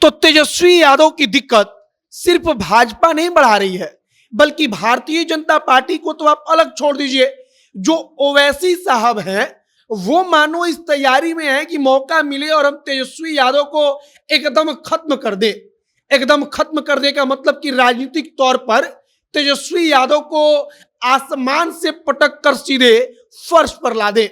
तो तेजस्वी यादव की दिक्कत सिर्फ भाजपा नहीं बढ़ा रही है, बल्कि भारतीय जनता पार्टी को तो आप अलग छोड़ दीजिए, जो ओवैसी साहब हैं वो मानो इस तैयारी में है कि मौका मिले और हम तेजस्वी यादव को एकदम खत्म कर दे। एकदम खत्म कर दे का मतलब कि राजनीतिक तौर पर तेजस्वी यादव को आसमान से पटक कर सीधे फर्श पर ला दे।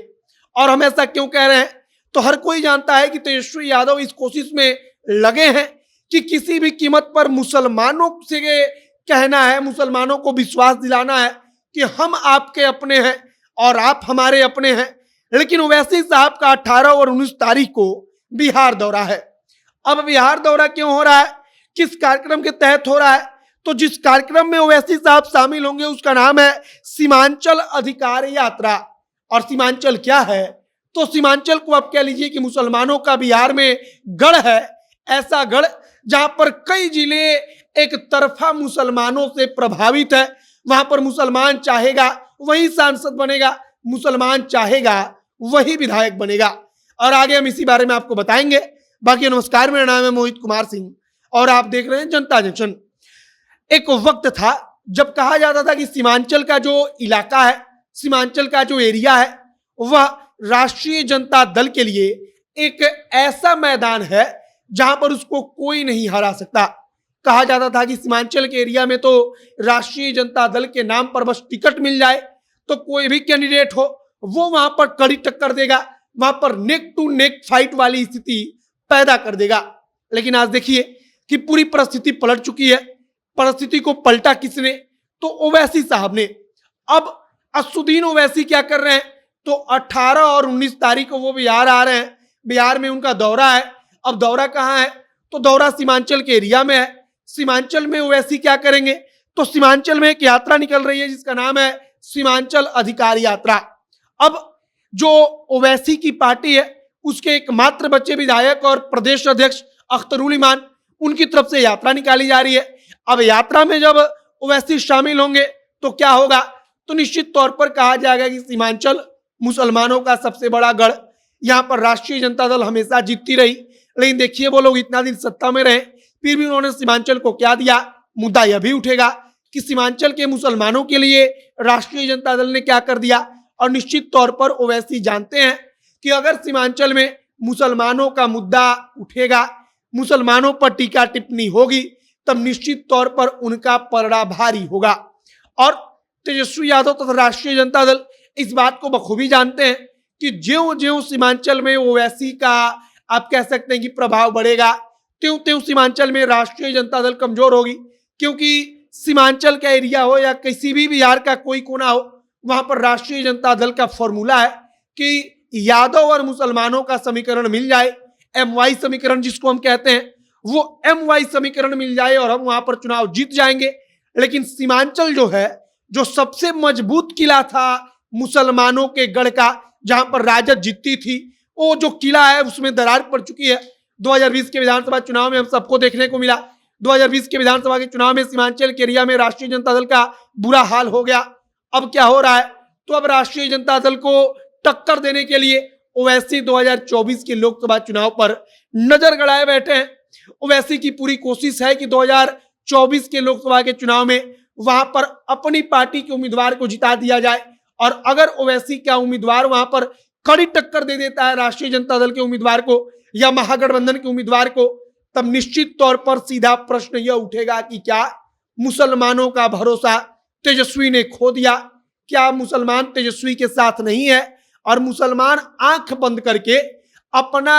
और हम ऐसा क्यों कह रहे हैं? तो हर कोई जानता है कि तेजस्वी यादव इस कोशिश में लगे हैं कि किसी भी कीमत पर मुसलमानों से कहना है, मुसलमानों को विश्वास दिलाना है कि हम आपके अपने हैं और आप हमारे अपने हैं। लेकिन ओवैसी साहब का 18 और 19 तारीख को बिहार दौरा है। अब बिहार दौरा क्यों हो रहा है, किस कार्यक्रम के तहत हो रहा है? तो जिस कार्यक्रम में ओवैसी साहब शामिल होंगे उसका नाम है सीमांचल अधिकार यात्रा। और सीमांचल क्या है? तो सीमांचल को आप कह लीजिए कि मुसलमानों का बिहार में गढ़ है, ऐसा गढ़ जहां पर कई जिले एक तरफा मुसलमानों से प्रभावित है। वहां पर मुसलमान चाहेगा वही सांसद बनेगा, मुसलमान चाहेगा वही विधायक बनेगा। और आगे हम इसी बारे में आपको बताएंगे। बाकी नमस्कार, मेरा नाम है मोहित कुमार सिंह और आप देख रहे हैं जनता जंक्शन। एक वक्त था जब कहा जाता था कि सीमांचल का जो इलाका है, सीमांचल का जो एरिया है, वह राष्ट्रीय जनता दल के लिए एक ऐसा मैदान है जहां पर उसको कोई नहीं हरा सकता। कहा जाता था कि सीमांचल के एरिया में तो राष्ट्रीय जनता दल के नाम पर बस टिकट मिल जाए तो कोई भी कैंडिडेट हो वो वहां पर कड़ी टक्कर देगा, वहां पर नेक टू नेक फाइट वाली स्थिति पैदा कर देगा। लेकिन आज देखिए कि पूरी परिस्थिति पलट चुकी है। परिस्थिति को पलटा किसने? तो ओवैसी साहब ने। अब असुद्दीन ओवैसी क्या कर रहे हैं? तो 18 और 19 तारीख को वो बिहार आ रहे हैं। बिहार में उनका दौरा है। अब दौरा कहाँ है? तो दौरा सीमांचल के एरिया में है। सीमांचल में ओवैसी क्या करेंगे? तो सीमांचल में एक यात्रा निकल रही है जिसका नाम है सीमांचल अधिकार यात्रा। अब जो ओवैसी की पार्टी है उसके एकमात्र बच्चे विधायक और प्रदेश अध्यक्ष अख्तरुल इमान, उनकी तरफ से यात्रा निकाली जा रही है। अब यात्रा में जब ओवैसी शामिल होंगे तो क्या होगा? तो निश्चित तौर पर कहा जाएगा कि सीमांचल मुसलमानों का सबसे बड़ा गढ़, यहाँ पर राष्ट्रीय जनता दल हमेशा जीतती रही। लेकिन देखिए वो लोग इतना दिन सत्ता में रहे, फिर भी उन्होंने सीमांचल को क्या दिया? मुद्दा यह भी उठेगा कि सीमांचल के मुसलमानों के लिए राष्ट्रीय जनता दल ने क्या कर दिया। और निश्चित तौर पर ओवैसी जानते हैं कि अगर सीमांचल में मुसलमानों का मुद्दा उठेगा, मुसलमानों पर टीका टिप्पणी होगी, तब निश्चित तौर पर उनका पलड़ा भारी होगा। और तेजस्वी यादव तथा राष्ट्रीय जनता दल इस बात को बखूबी जानते हैं कि ज्यों ज्यों सीमांचल में ओवैसी का आप कह सकते हैं कि प्रभाव बढ़ेगा, त्यों त्यों सीमांचल में राष्ट्रीय जनता दल कमजोर होगी। क्योंकि सीमांचल का एरिया हो या किसी भी बिहार का कोई कोना हो, वहां पर राष्ट्रीय जनता दल का फॉर्मूला है कि यादव और मुसलमानों का समीकरण मिल जाए, MY समीकरण जिसको हम कहते हैं, वो MY समीकरण मिल जाए और हम वहां पर चुनाव जीत जाएंगे। लेकिन सीमांचल जो है, जो सबसे मजबूत किला था मुसलमानों के गढ़ का, जहां पर राजद जीतती थी, वो जो किला है उसमें दरार पड़ चुकी है। 2020 के विधानसभा चुनाव में हम सबको देखने को मिला। 2020 के विधानसभा के चुनाव में सीमांचल के एरिया में राष्ट्रीय जनता दल का बुरा हाल हो गया। अब क्या हो रहा है? तो अब राष्ट्रीय जनता दल को टक्कर देने के लिए ओवैसी 2024 के लोकसभा चुनाव पर नजर गड़ाए बैठे हैं। ओवैसी की पूरी कोशिश है कि 2024 के लोकसभा के चुनाव में वहां पर अपनी पार्टी के उम्मीदवार को जिता दिया जाए। और अगर ओवैसी का उम्मीदवार वहां पर कड़ी टक्कर दे देता है राष्ट्रीय जनता दल के उम्मीदवार को या महागठबंधन के उम्मीदवार को, तब निश्चित तौर पर सीधा प्रश्न यह उठेगा कि क्या मुसलमानों का भरोसा तेजस्वी ने खो दिया? क्या मुसलमान तेजस्वी के साथ नहीं है और मुसलमान आंख बंद करके अपना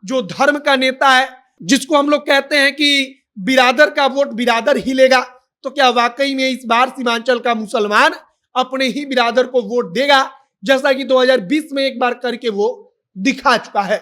जो धर्म का नेता है, जिसको हम लोग कहते हैं कि बिरादर का वोट बिरादर ही लेगा, तो क्या वाकई में इस बार सीमांचल का मुसलमान अपने ही बिरादर को वोट देगा, जैसा कि 2020 में एक बार करके वो दिखा चुका है।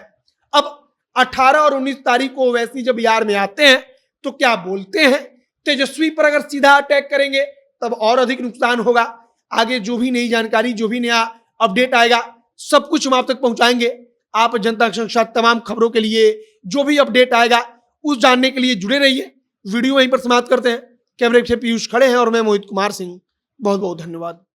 अब 18 और 19 तारीख को ओवैसी जब बिहार में आते हैं तो क्या बोलते हैं? तेजस्वी पर अगर सीधा अटैक करेंगे तब और अधिक नुकसान होगा। आगे जो भी नई जानकारी, जो भी नया अपडेट आएगा, सब कुछ हम आप तक पहुंचाएंगे। आप जनता के साथ तमाम खबरों के लिए जो भी अपडेट आएगा उस जानने के लिए जुड़े रहिए। वीडियो वहीं पर समाप्त करते हैं। कैमरे पीछे पीयूष खड़े हैं और मैं मोहित कुमार सिंह। बहुत बहुत धन्यवाद।